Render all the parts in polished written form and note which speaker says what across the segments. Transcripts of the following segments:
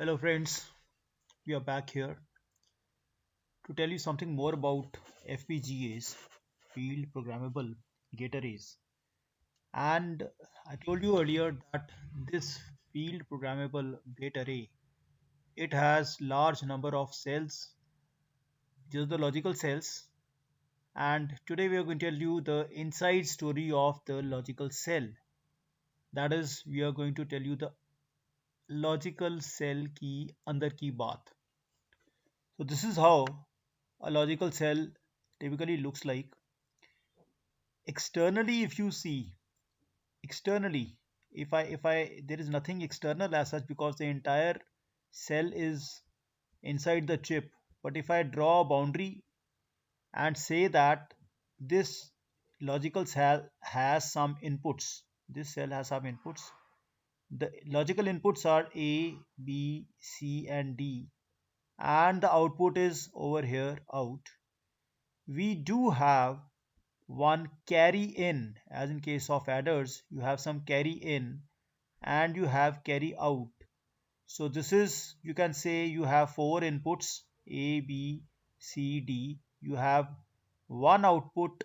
Speaker 1: Hello, friends. We are back here to tell you something more about FPGAs, field programmable gate arrays. And I told you earlier that this field programmable gate array it has large number of cells, just the logical cells. And today we are going to tell you the inside story of the logical cell. That is, we are going to tell you the logical cell की अंदर की बात. So this is how a logical cell typically looks like. Externally, if you see, externally, if I there is nothing external as such because the entire cell is inside the chip. But if I draw a boundary and say that this logical cell has some inputs, this cell has some inputs. The logical inputs are A, B, C, and D, and the output is over here out. We do have one carry in, as in case of adders you have some carry in and you have carry out. So this is, you can say, you have four inputs A, B, C, D. You have one output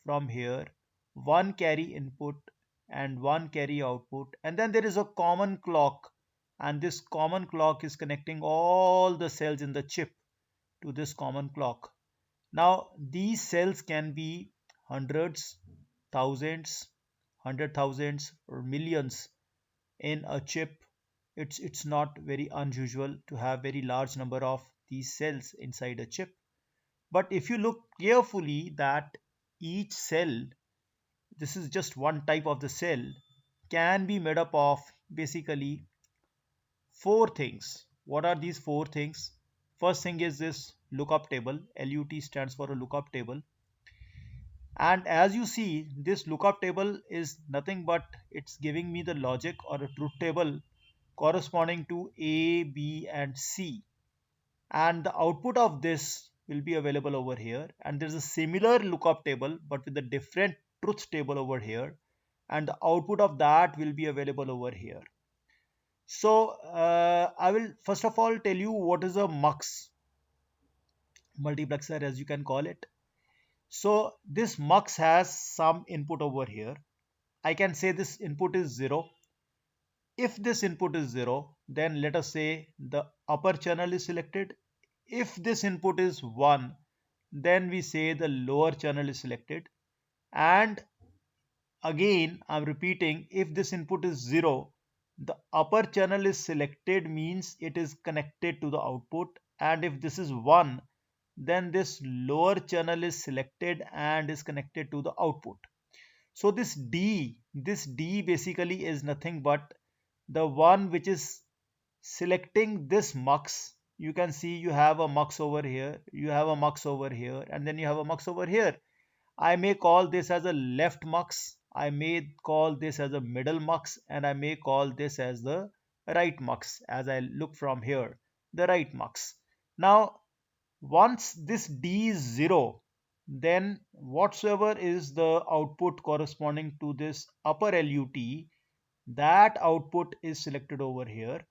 Speaker 1: from here, one carry input and one carry output, and then there is a common clock, and this common clock is connecting all the cells in the chip to this common clock. Now, these cells can be hundreds, thousands, hundred thousands, or millions in a chip. It's not very unusual to have very large number of these cells inside a chip. But if you look carefully that each cell, this is just one type of the cell, can be made up of basically four things. What are these four things? First thing is this lookup table. LUT stands for a lookup table. And as you see, this lookup table is nothing but it's giving me the logic or a truth table corresponding to A, B, and C. And the output of this will be available over here. And there's a similar lookup table but with a different truth table over here. And the output of that will be available over here. So I will first of all tell you what is a MUX, multiplexer as you can call it. So this MUX has some input over here. I can say this input is 0. If this input is 0, then let us say the upper channel is selected. If this input is 1, then we say the lower channel is selected. And again, I'm repeating, if this input is 0, the upper channel is selected means it is connected to the output. And if this is 1, then this lower channel is selected and is connected to the output. So this D basically is nothing but the one which is selecting this mux. You can see you have a mux over here, you have a mux over here, and then you have a mux over here. I may call this as a left mux, I may call this as a middle mux, and I may call this as the right mux as I look from here, the right mux. Now once this D is 0, then whatsoever is the output corresponding to this upper LUT, that output is selected over here.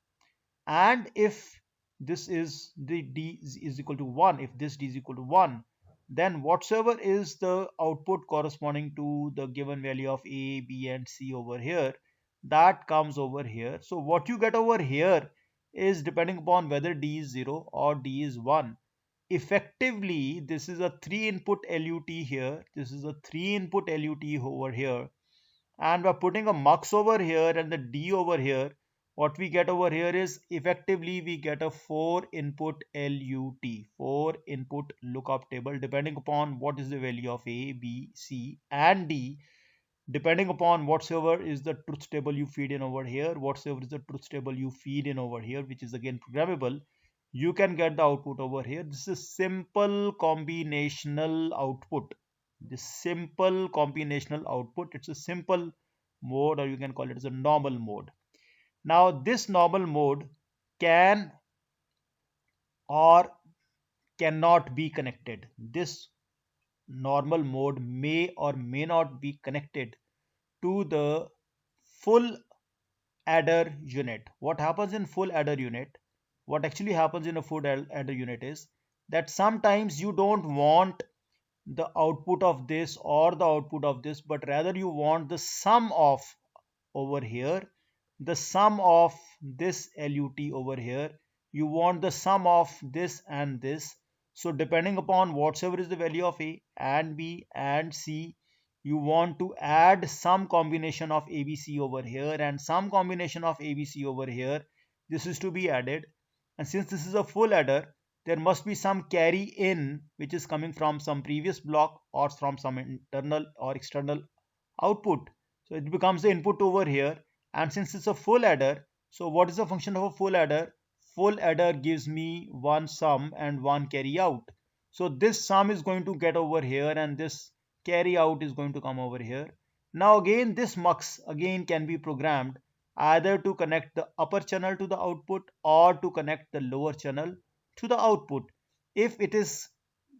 Speaker 1: And if this is the D is equal to 1, if this D is equal to 1, then whatsoever is the output corresponding to the given value of A, B, and C over here, that comes over here. So what you get over here is depending upon whether D is 0 or D is 1. Effectively, this is a 3 input LUT here, this is a 3 input LUT over here, and by putting a mux over here and the D over here, what we get over here is effectively we get a 4 input LUT, 4 input lookup table, depending upon what is the value of A, B, C, and D, depending upon whatsoever is the truth table you feed in over here, whatsoever is the truth table you feed in over here, which is again programmable, you can get the output over here. This is simple combinational output. This simple combinational output, it's a simple mode, or you can call it as a normal mode. Now this normal mode can or cannot be connected. This normal mode may or may not be connected to the full adder unit. What happens in full adder unit? what actually happens in a full adder unit is that sometimes you don't want the output of this or the output of this, but rather you want the sum of over here, the sum of this LUT over here, you want the sum of this and this. So depending upon whatsoever is the value of A and B and C, you want to add some combination of ABC over here and some combination of ABC over here. This is to be added, and since this is a full adder, there must be some carry in which is coming from some previous block or from some internal or external output. So it becomes the input over here, and since it's a full adder, so what is the function of a full adder? Full adder gives me one sum and one carry out. So this sum is going to get over here and this carry out is going to come over here. Now again this mux again can be programmed either to connect the upper channel to the output or to connect the lower channel to the output. If it is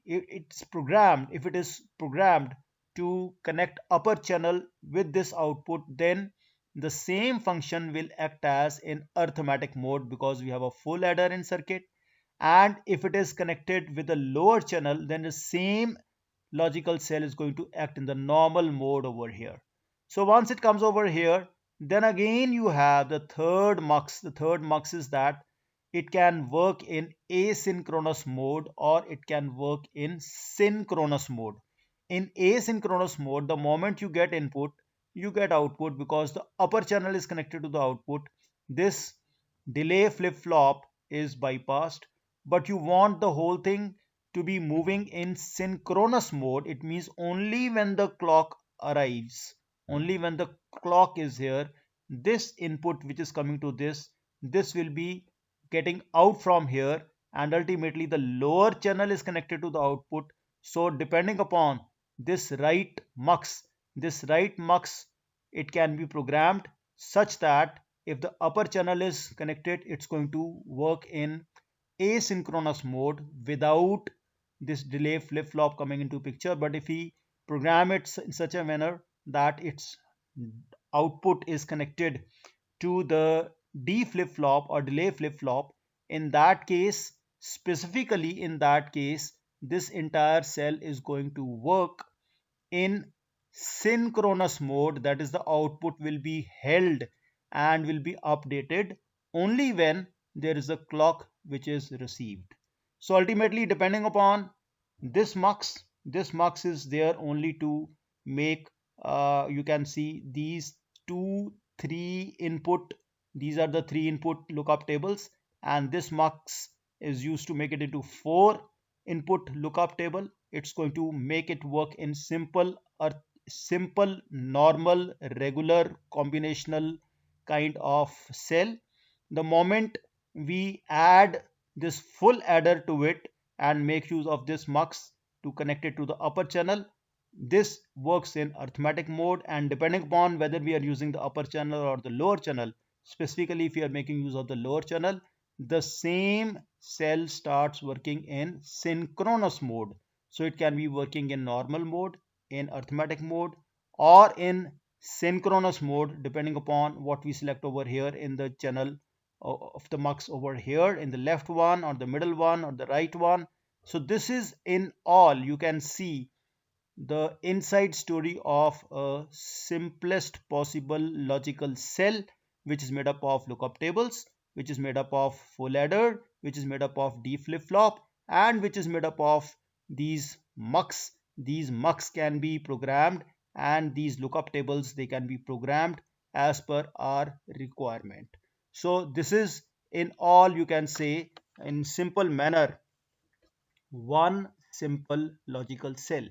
Speaker 1: if it is programmed to connect upper channel with this output, then the same function will act as in arithmetic mode because we have a full adder in circuit. And if it is connected with the lower channel, then the same logical cell is going to act in the normal mode over here. So once it comes over here, then again you have the third mux. The third mux is that it can work in asynchronous mode or it can work in synchronous mode. In asynchronous mode, the moment you get input, you get output because the upper channel is connected to the output. This delay flip-flop is bypassed, but you want the whole thing to be moving in synchronous mode. It means only when the clock arrives, only when the clock is here, this input which is coming to this will be getting out from here, and ultimately the lower channel is connected to the output. So depending upon this right mux, it can be programmed such that if the upper channel is connected, it's going to work in asynchronous mode without this delay flip-flop coming into picture. But if we program it in such a manner that its output is connected to the D flip-flop or delay flip-flop, in that case, specifically in that case, this entire cell is going to work in synchronous mode. That is, the output will be held and will be updated only when there is a clock which is received. So ultimately, depending upon this mux is there only to make, you can see these two three input, these are the three input lookup tables, and this mux is used to make it into four input lookup table. It's going to make it work in simple normal regular combinational kind of cell. The moment we add this full adder to it and make use of this mux to connect it to the upper channel, this works in arithmetic mode, and depending upon whether we are using the upper channel or the lower channel, specifically if we are making use of the lower channel, the same cell starts working in synchronous mode. So it can be working in normal mode, in arithmetic mode, or in synchronous mode depending upon what we select over here in the channel of the mux over here, in the left one or the middle one or the right one. So this is in all, you can see the inside story of a simplest possible logical cell, which is made up of lookup tables, which is made up of full adder, which is made up of D flip-flop, and which is made up of these mux. These mux can be programmed, and these lookup tables, they can be programmed as per our requirement. So this is in all, you can say in simple manner, one simple logical cell.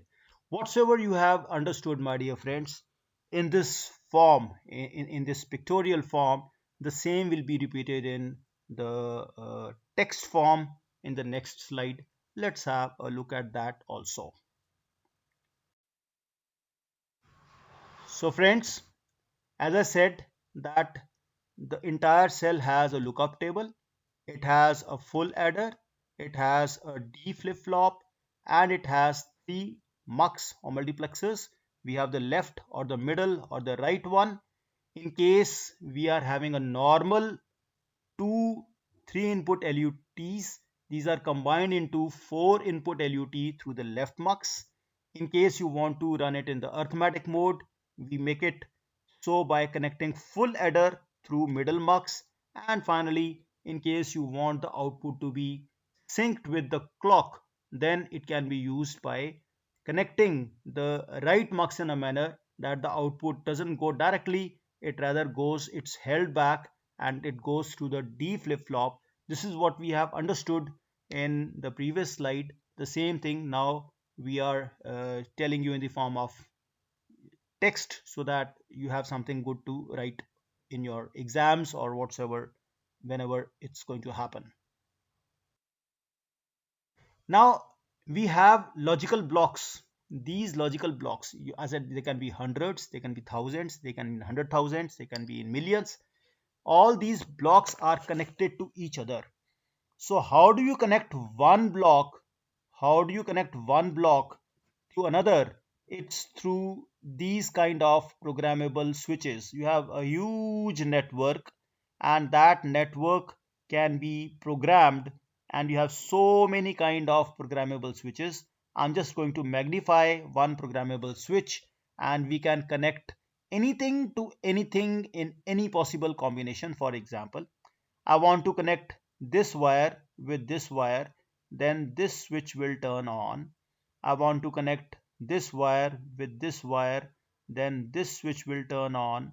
Speaker 1: Whatsoever you have understood, my dear friends, in this form, in this pictorial form, the same will be repeated in the text form in the next slide. Let's have a look at that also. So friends, as I said that the entire cell has a lookup table, it has a full adder, it has a D flip-flop, and it has three mux or multiplexers. We have the left or the middle or the right one. In case we are having a normal two 3 input LUTs. These are combined into 4 input LUT through the left mux. In case you want to run it in the arithmetic mode, we make it so by connecting full adder through middle mux. And finally, in case you want the output to be synced with the clock, then it can be used by connecting the right mux in a manner that the output doesn't go directly, it rather goes, it's held back and it goes to the D flip flop. This is what we have understood in the previous slide. The same thing now we are telling you in the form of text so that you have something good to write in your exams or whatsoever whenever it's going to happen. Now we have logical blocks. These logical blocks, as I said, they can be hundreds, they can be thousands, they can be in 100,000s, they can be in millions. All these blocks are connected to each other. So how do you connect one block? How do you connect one block to another? It's through these kind of programmable switches. You have a huge network and that network can be programmed, and you have so many kind of programmable switches. I'm just going to magnify one programmable switch and we can connect anything to anything in any possible combination. For example, I want to connect this wire with this wire, then this switch will turn on. I want to connect this wire with this wire, then this switch will turn on.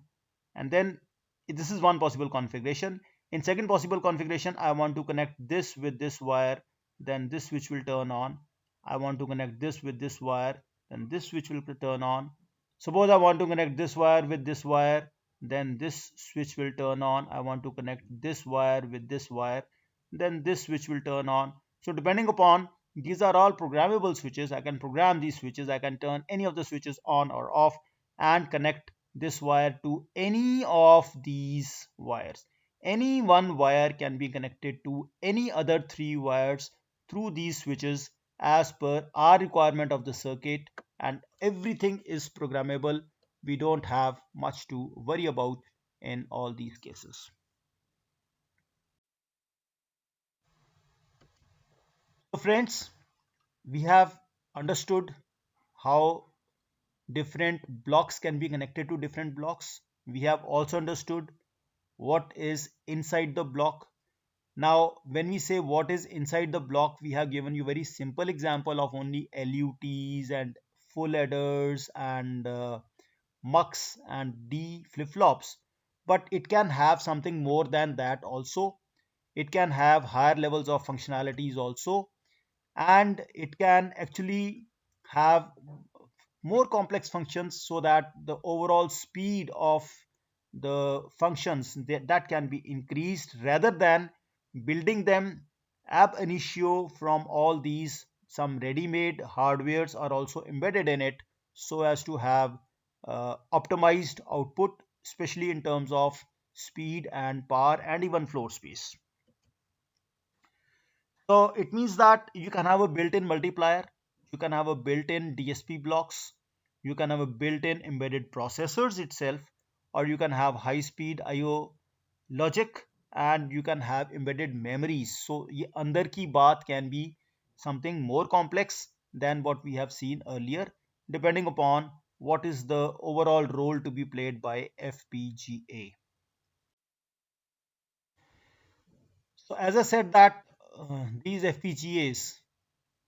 Speaker 1: And then this is one possible configuration. In second possible configuration, I want to connect this with this wire, then this switch will turn on. I want to connect this with this wire, then this switch will turn on. Suppose I want to connect this wire with this wire, then this switch will turn on. I want to connect this wire with this wire, then this switch will turn on. So depending upon, these are all programmable switches. I can program these switches. I can turn any of the switches on or off and connect this wire to any of these wires. Any one wire can be connected to any other three wires through these switches as per our requirement of the circuit, and everything is programmable. We don't have much to worry about in all these cases. So friends, we have understood how different blocks can be connected to different blocks. We have also understood what is inside the block. Now, when we say what is inside the block, we have given you very simple example of only LUTs and full adders and mux and D flip-flops. But it can have something more than that also. It can have higher levels of functionalities also, and it can actually have more complex functions so that the overall speed of the functions that can be increased rather than building them ab initio from all these. Some ready-made hardwares are also embedded in it so as to have optimized output, especially in terms of speed and power and even floor space. So it means that you can have a built-in multiplier, you can have a built-in DSP blocks, you can have a built-in embedded processors itself, or you can have high-speed IO logic, and you can have embedded memories. So ये अंदर की बात can be something more complex than what we have seen earlier, depending upon what is the overall role to be played by FPGA. So as I said that these FPGAs,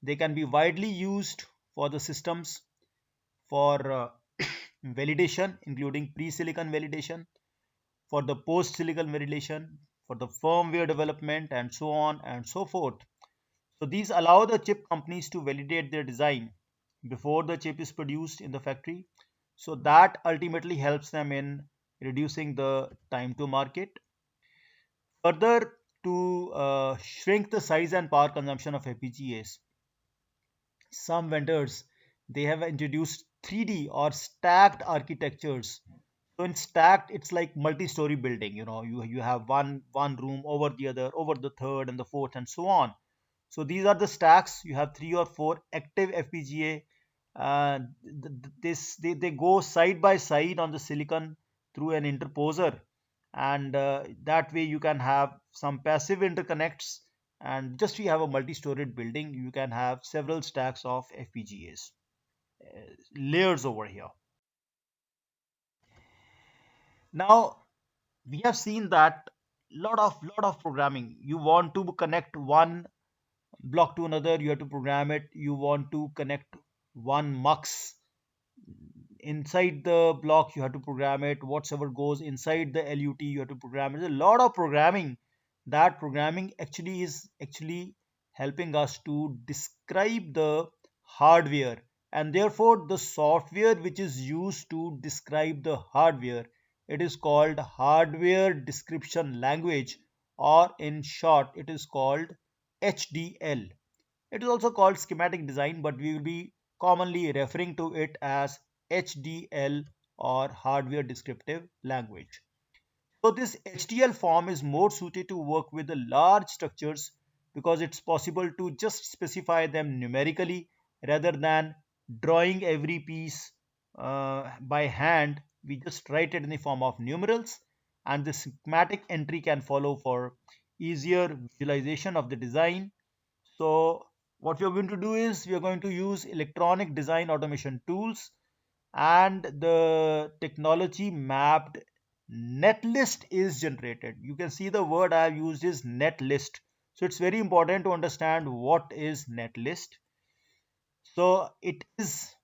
Speaker 1: they can be widely used for the systems for validation, including pre-silicon validation, for the post-silicon validation, for the firmware development, and so on and so forth. So these allow the chip companies to validate their design before the chip is produced in the factory. So that ultimately helps them in reducing the time to market. Further, to shrink the size and power consumption of FPGAs, some vendors, they have introduced 3D or stacked architectures. So in stacked, it's like multi-story building. You have one room over the other, over the third and the fourth, and so on. So these are the stacks. You have three or four active FPGA. They go side by side on the silicon through an interposer, and that way you can have some passive interconnects, and just you have a multi-storied building, you can have several stacks of FPGAs, layers over here. Now we have seen that lot of programming. You want to connect one block to another, you have to program it. You want to connect one mux inside the block, you have to program it. Whatever goes inside the LUT, you have to program it. There's a lot of programming. That programming actually is actually helping us to describe the hardware, and therefore the software which is used to describe the hardware, it is called hardware description language, or in short it is called HDL. It is also called schematic design, but we will be commonly referring to it as HDL, or hardware descriptive language. So this HDL form is more suited to work with the large structures because it's possible to just specify them numerically rather than drawing every piece by hand. We just write it in the form of numerals, and the schematic entry can follow for easier visualization of the design. So what we are going to do is we are going to use electronic design automation tools, and the technology mapped netlist is generated. You can see the word I have used is netlist. So it's very important to understand what is netlist. So it is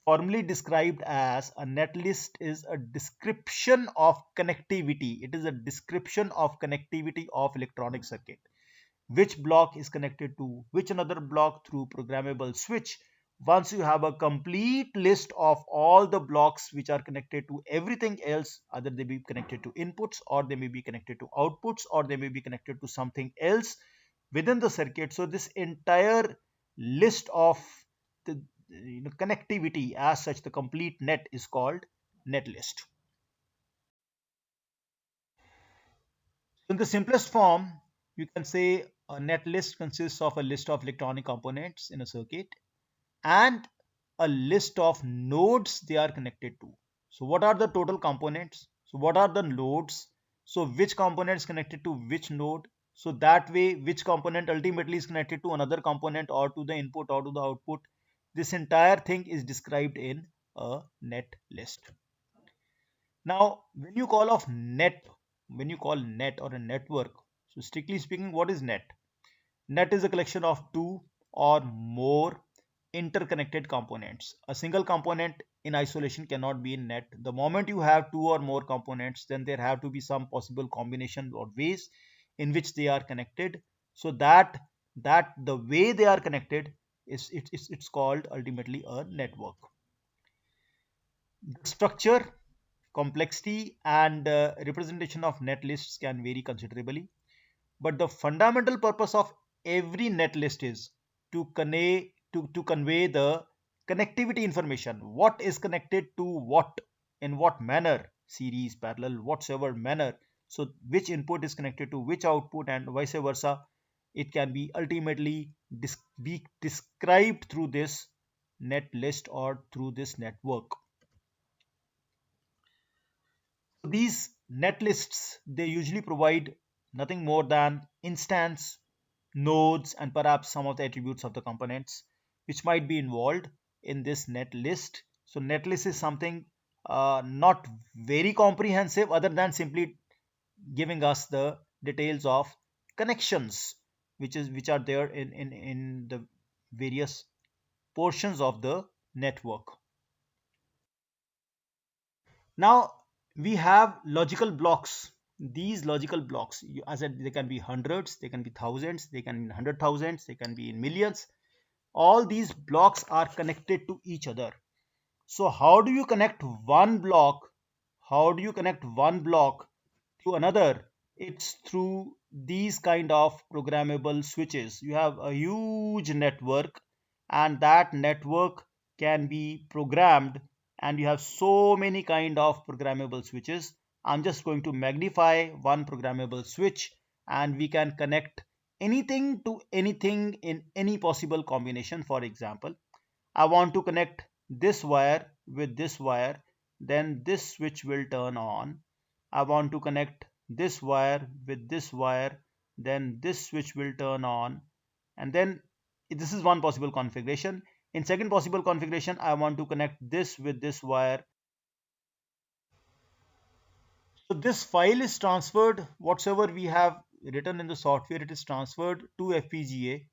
Speaker 1: formally described as a netlist is a description of connectivity. It is a description of connectivity of electronic circuit, which block is connected to which another block through programmable switch. Once you have a complete list of all the blocks which are connected to everything else, either they be connected to inputs, or they may be connected to outputs, or they may be connected to something else within the circuit. So this entire list of the connectivity as such, the complete net, is called netlist. In the simplest form, you can say a netlist consists of a list of electronic components in a circuit and a list of nodes they are connected to. So what are the total components? So what are the nodes? So which component is connected to which node? So that way which component ultimately is connected to another component, or to the input, or to the output. This entire thing is described in a net list. Now, when you call net or a network, so strictly speaking, what is net? Net is a collection of two or more interconnected components. A single component in isolation cannot be in net. The moment you have two or more components, then there have to be some possible combination or ways in which they are connected. So that the way they are connected is it's called ultimately a network. The structure, complexity, and representation of netlists can vary considerably, but the fundamental purpose of every netlist is to convey the connectivity information. What is connected to what, in what manner, series, parallel, whatsoever manner. So which input is connected to which output, and vice versa. It can be ultimately be described through this net list or through this network. These netlists, they usually provide nothing more than instance, nodes, and perhaps some of the attributes of the components which might be involved in this netlist. So netlist is something not very comprehensive, other than simply giving us the details of connections which are there in the various portions of the network. Now we have logical blocks. These logical blocks, as I said, they can be hundreds, they can be thousands, they can be in hundred thousands, they can be in millions. All these blocks are connected to each other. So how do you connect one block? How do you connect one block to another? It's through these kind of programmable switches. You have a huge network, and that network can be programmed, and you have so many kind of programmable switches. I'm just going to magnify one programmable switch, and we can connect anything to anything in any possible combination. For example, I want to connect this wire with this wire, then this switch will turn on. I want to connect this wire with this wire, then this switch will turn on, and then this is one possible configuration. In second possible configuration, I want to connect this with this wire. So this file is transferred, whatsoever we have written in the software, it is transferred to FPGA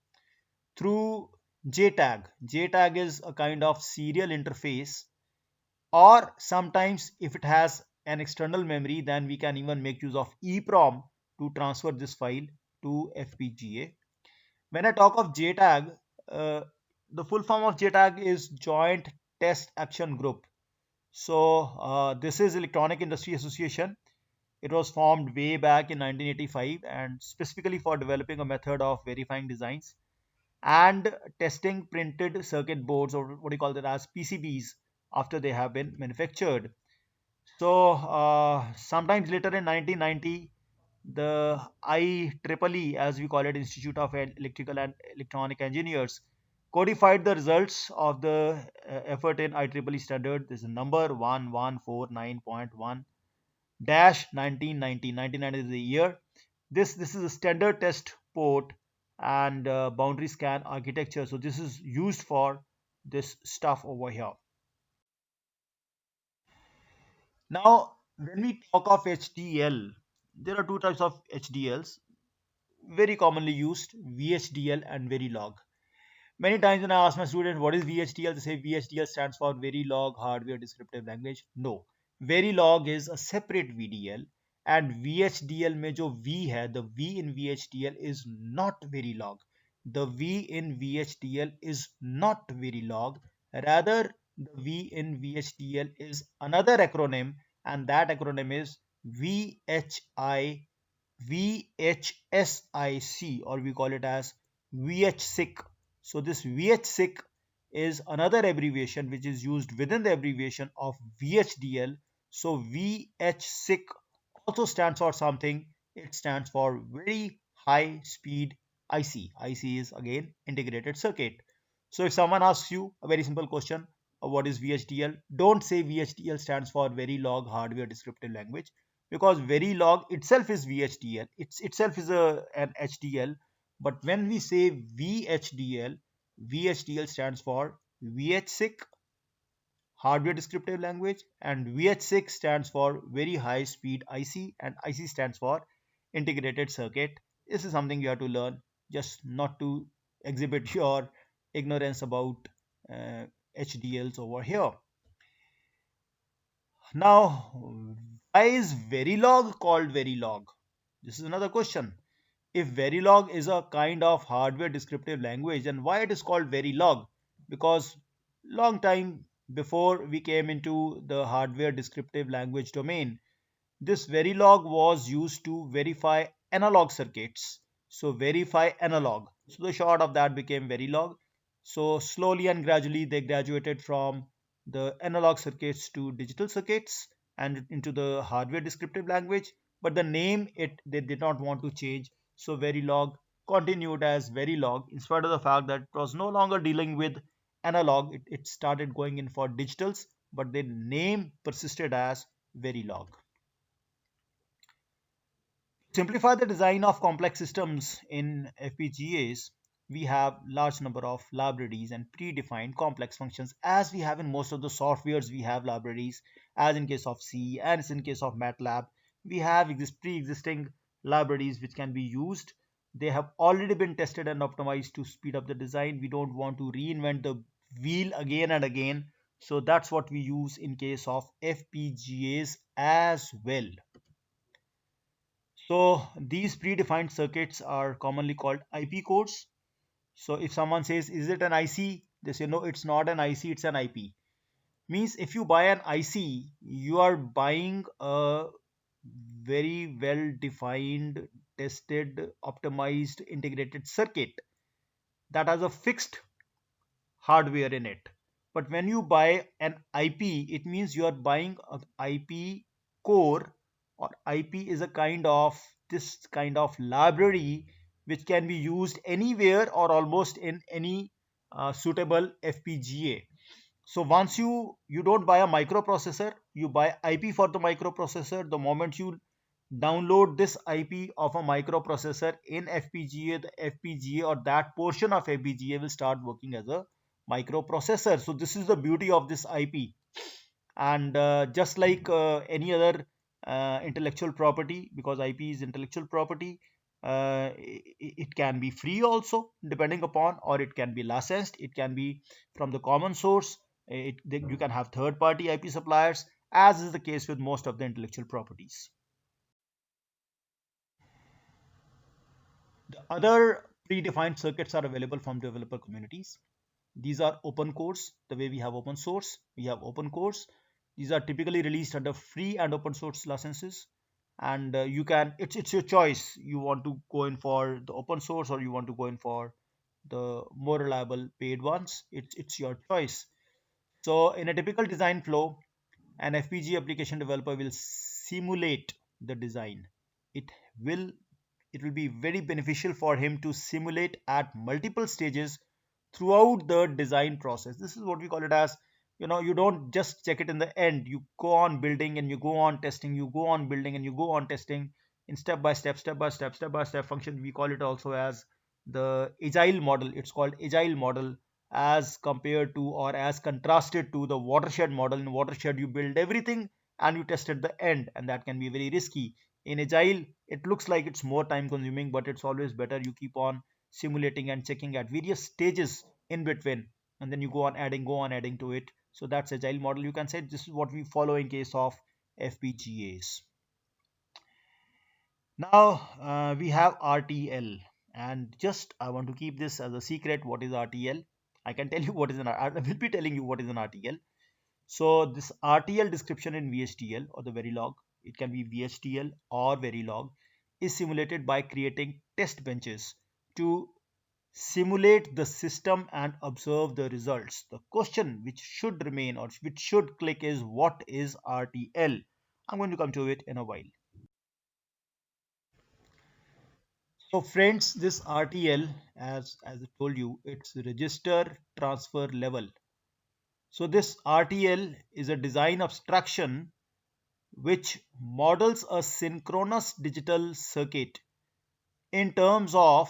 Speaker 1: through JTAG. JTAG is a kind of serial interface, or sometimes if it has an external memory, then we can even make use of EEPROM to transfer this file to FPGA. When I talk of JTAG, uh, the full form of JTAG is Joint Test Action Group. So this is Electronic Industry Association. It was formed way back in 1985 and specifically for developing a method of verifying designs and testing printed circuit boards, or what do you call that, as PCBs, after they have been manufactured. So sometimes later in 1990, the IEEE, as we call it, Institute of Electrical and Electronic Engineers, codified the results of the effort in IEEE standard. This is number 1149.1 dash 1990. 1990 is the year. This is a standard test port and boundary scan architecture. So this is used for this stuff over here. Now, when we talk of HDL, there are two types of HDLs very commonly used: VHDL and Verilog. Many times when I ask my students what is VHDL, they say VHDL stands for Verilog Hardware Descriptive Language. No, Verilog is a separate VDL, and VHDL में जो V है, the V in VHDL is not Verilog. The V in VHDL is not Verilog. Rather, the V in VHDL is another acronym, and that acronym is VHI VHSIC, or we call it as VHSIC. So this VHSIC is another abbreviation which is used within the abbreviation of VHDL. So VHSIC also stands for something. It stands for very high speed IC. IC is again integrated circuit. So if someone asks you a very simple question, what is VHDL? Don't say VHDL stands for Verilog Hardware Descriptive Language, because Verilog itself is VHDL. Itself is an HDL. But when we say VHDL, VHDL stands for VHSIC, hardware descriptive language, and VH6 stands for very high speed IC, and IC stands for integrated circuit. This is something you have to learn, just not to exhibit your ignorance about HDLs over here. Now, why is Verilog called Verilog? This is another question. If Verilog is a kind of hardware descriptive language, then why it is called Verilog? Because long time before we came into the hardware descriptive language domain, this Verilog was used to verify analog circuits. So verify analog. So the short of that became Verilog. So slowly and gradually they graduated from the analog circuits to digital circuits and into the hardware descriptive language. But the name it they did not want to change. So Verilog continued as Verilog in spite of the fact that it was no longer dealing with analog. It started going in for digitals, but the name persisted as Verilog. Simplify the design of complex systems in FPGAs, we have large number of libraries and predefined complex functions. As we have in most of the softwares, we have libraries, as in case of C and in case of MATLAB. We have pre-existing libraries which can be used. They have already been tested and optimized to speed up the design. We don't want to reinvent the wheel again and again. So that's what we use in case of FPGAs as well. So these predefined circuits are commonly called IP codes. So if someone says, is it an IC? They say, no, it's not an IC, it's an IP. Means if you buy an IC, you are buying a very well defined, tested, optimized, integrated circuit that has a fixed hardware in it. But when you buy an IP, it means you are buying an IP core, or IP is a kind of this kind of library which can be used anywhere or almost in any suitable FPGA. So once you don't buy a microprocessor, you buy IP for the microprocessor. The moment you download this IP of a microprocessor in FPGA, the FPGA or that portion of FPGA will start working as a microprocessor. So this is the beauty of this IP. And just like any other intellectual property, because IP is intellectual property, it can be free also depending upon, or it can be licensed, it can be from the common source. You can have third party IP suppliers, as is the case with most of the intellectual properties. The other predefined circuits are available from developer communities. These are open cores. The way we have open source, we have open cores. These are typically released under free and open source licenses. And you can, it's your choice. You want to go in for the open source, or you want to go in for the more reliable paid ones. It's your choice. So in a typical design flow, an FPGA application developer will simulate the design. It will it will be very beneficial for him to simulate at multiple stages throughout the design process. This is what we call it as, you don't just check it in the end. You go on building and you go on testing, you go on building and you go on testing in step by step function. We call it also as the agile model. It's called agile model, as compared to, or as contrasted to, the watershed model. In watershed, you build everything and you test at the end, and that can be very risky. In agile, it looks like it's more time consuming, but it's always better you keep on simulating and checking at various stages in between, and then you go on adding to it. So that's agile model. You can say this is what we follow in case of FPGAs. Now we have RTL, and just I want to keep this as a secret. What is RTL? I can tell you what is an I will be telling you what is an RTL. So this RTL description in VHDL, or the Verilog, it can be VHDL or Verilog, is simulated by creating test benches to simulate the system and observe the results. The question which should remain, or which should click, is what is RTL? I'm going to come to it in a while. So friends, this RTL, as I told you, it's register transfer level. So this RTL is a design abstraction which models a synchronous digital circuit in terms of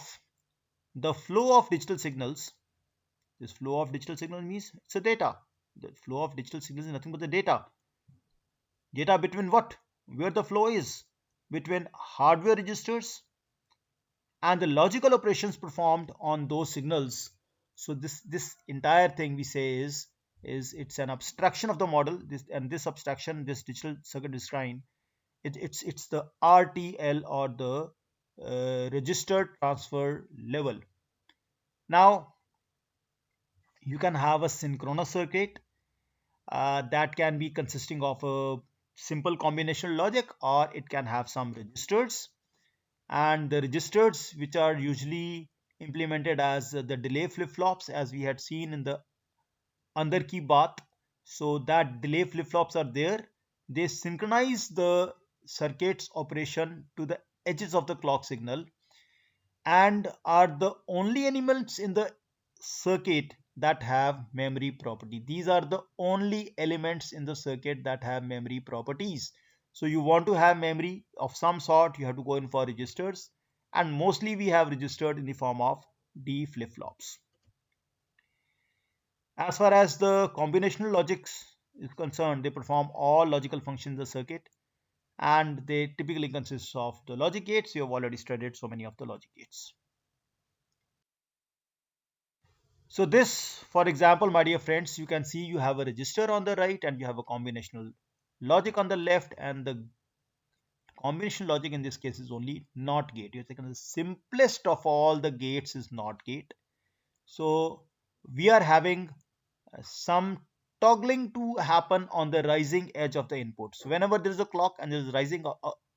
Speaker 1: the flow of digital signals. This flow of digital signal means it's a data. The flow of digital signals is nothing but the data. Data between what? Where the flow is? Between hardware registers and the logical operations performed on those signals. So this entire thing we say is it's an abstraction of the model. This abstraction, this digital circuit design, it's the RTL, or the registered transfer level. Now you can have a synchronous circuit that can be consisting of a simple combinational logic, or it can have some registers. And the registers, which are usually implemented as the delay flip-flops, as we had seen in the under key bath. So that delay flip-flops are there. They synchronize the circuit's operation to the edges of the clock signal, and are the only elements in the circuit that have memory property. These are the only elements in the circuit that have memory properties. So you want to have memory of some sort, you have to go in for registers, and mostly we have registered in the form of D flip-flops. As far as the combinational logics is concerned, they perform all logical functions in the circuit, and they typically consist of the logic gates. You have already studied so many of the logic gates. So this, for example, my dear friends, you can see you have a register on the right and you have a combinational logic on the left, and the combinational logic in this case is only NOT gate. You're taking the simplest of all the gates is NOT gate. So we are having some toggling to happen on the rising edge of the input. So whenever there is a clock and there is rising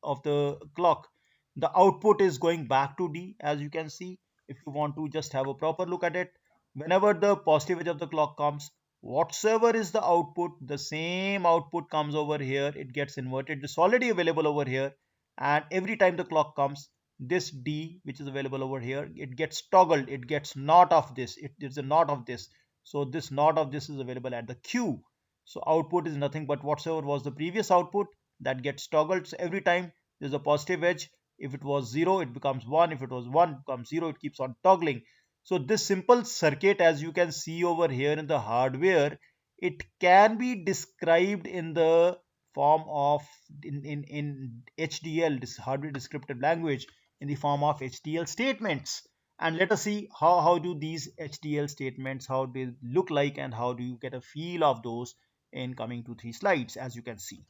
Speaker 1: of the clock, the output is going back to D, as you can see. If you want to just have a proper look at it, whenever the positive edge of the clock comes, whatsoever is the output, the same output comes over here. It gets inverted. It's already available over here, and every time the clock comes, this D which is available over here, it gets toggled. It gets not of this. There's a not of this. So this not of this is available at the Q. So output is nothing but whatsoever was the previous output, that gets toggled. So every time There's a positive edge. If it was 0, it becomes 1. If it was 1, it becomes 0. It keeps on toggling. So this simple circuit, as you can see over here in the hardware, it can be described in the form of in HDL, this hardware descriptive language, in the form of HDL statements. And let us see how do these HDL statements, how they look like, and how do you get a feel of those in coming 2 3 slides, as you can see.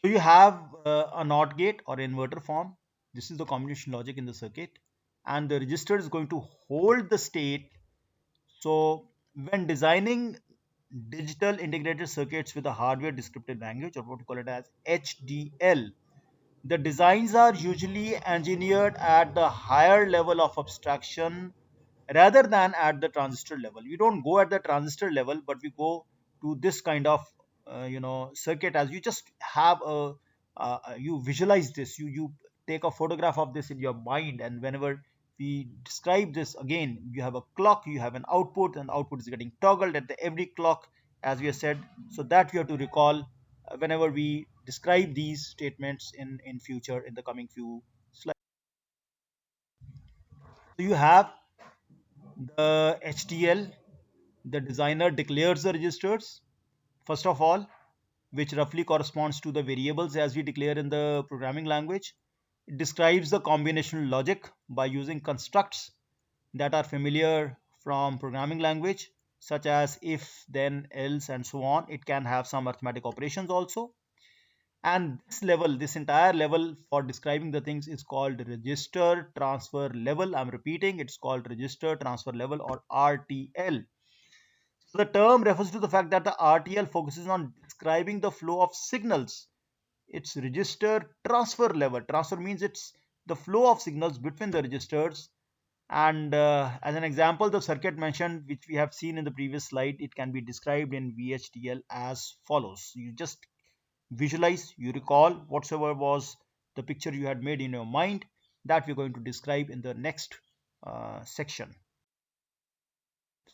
Speaker 1: So you have a NOT gate or inverter form. This is the combination logic in the circuit, and the register is going to hold the state. So when designing digital integrated circuits with a hardware descriptive language, or what we call it as HDL, the designs are usually engineered at the higher level of abstraction rather than at the transistor level. We don't go at the transistor level, but we go to this kind of circuit. As you just have you visualize this, you take a photograph of this in your mind, and whenever we describe this again, you have a clock, you have an output, and output is getting toggled at the every clock, as we have said. So that we have to recall whenever we describe these statements in future, in the coming few slides. So you have the HDL. The designer declares the registers, first of all, which roughly corresponds to the variables as we declare in the programming language. It describes the combinational logic by using constructs that are familiar from programming language, such as if, then, else, and so on. It can have some arithmetic operations also. And this level, this entire level for describing the things, is called register transfer level. I'm repeating, it's called register transfer level, or RTL. So the term refers to the fact that the RTL focuses on describing the flow of signals. It's register transfer level. Transfer means it's the flow of signals between the registers. And as an example, the circuit mentioned, which we have seen in the previous slide, it can be described in VHDL as follows. You just visualize, you recall whatsoever was the picture you had made in your mind, that we're going to describe in the next section.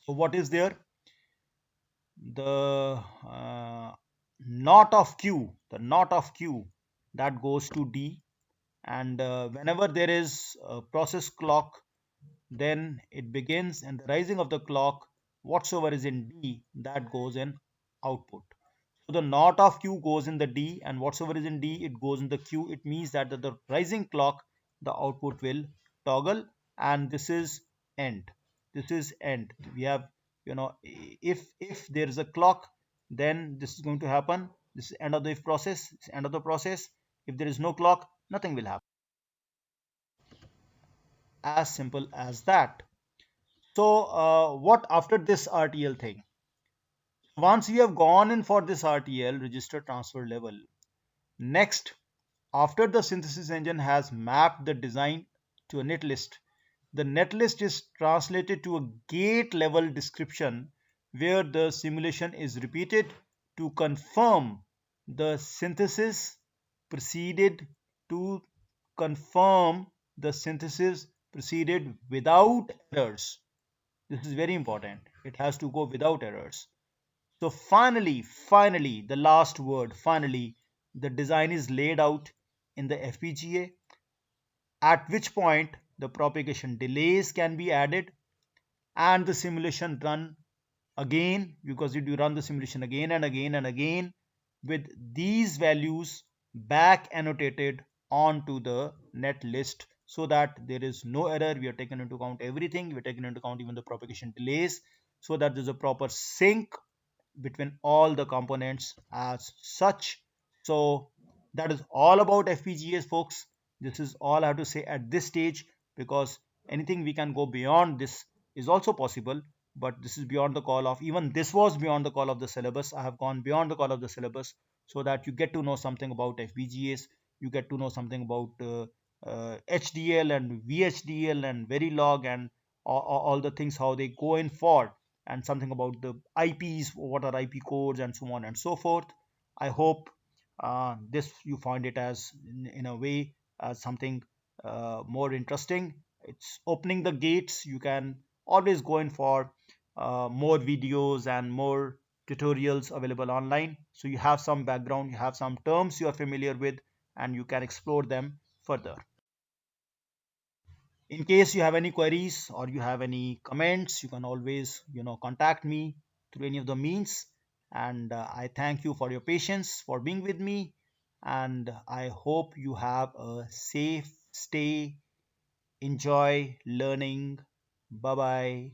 Speaker 1: So what is there? The knot of Q, the knot of Q, that goes to D, and whenever there is a process clock, then it begins, and the rising of the clock, whatsoever is in D, that goes in output. So the knot of Q goes in the D, and whatsoever is in D, it goes in the Q. It means that the rising clock, the output will toggle, and this is end. This is end. We have, if there is a clock, then this is going to happen. This is end of the if process. This is end of the process. If there is no clock, nothing will happen. As simple as that. So what after this RTL thing? Once we have gone in for this RTL, register transfer level, next, after the synthesis engine has mapped the design to a netlist, the netlist is translated to a gate level description where the simulation is repeated to confirm the synthesis proceeded to confirm the synthesis proceeded without errors. This is very important. It has to go without errors. So finally, the last word, finally, the design is laid out in the FPGA, at which point the propagation delays can be added and the simulation run again, because you run the simulation again and again and again with these values back annotated onto the net list, so that there is no error. We are taken into account everything. We are taken into account even the propagation delays, so that there's a proper sync between all the components as such. So that is all about FPGAs, folks. This is all I have to say at this stage, because anything we can go beyond this is also possible, but this is beyond the call of, even this was beyond the call of the syllabus. I have gone beyond the call of the syllabus so that you get to know something about FPGAs, you get to know something about HDL and VHDL and Verilog, and all the things, how they go in for, and something about the IPs, what are IP codes, and so on and so forth. I hope this you find it as in a way as something more interesting. It's opening the gates. You can always go in for more videos and more tutorials available online. So you have some background, you have some terms you are familiar with, and you can explore them further. In case you have any queries or you have any comments, you can always contact me through any of the means. And I thank you for your patience for being with me, and I hope you have a safe stay. Enjoy learning. Bye bye.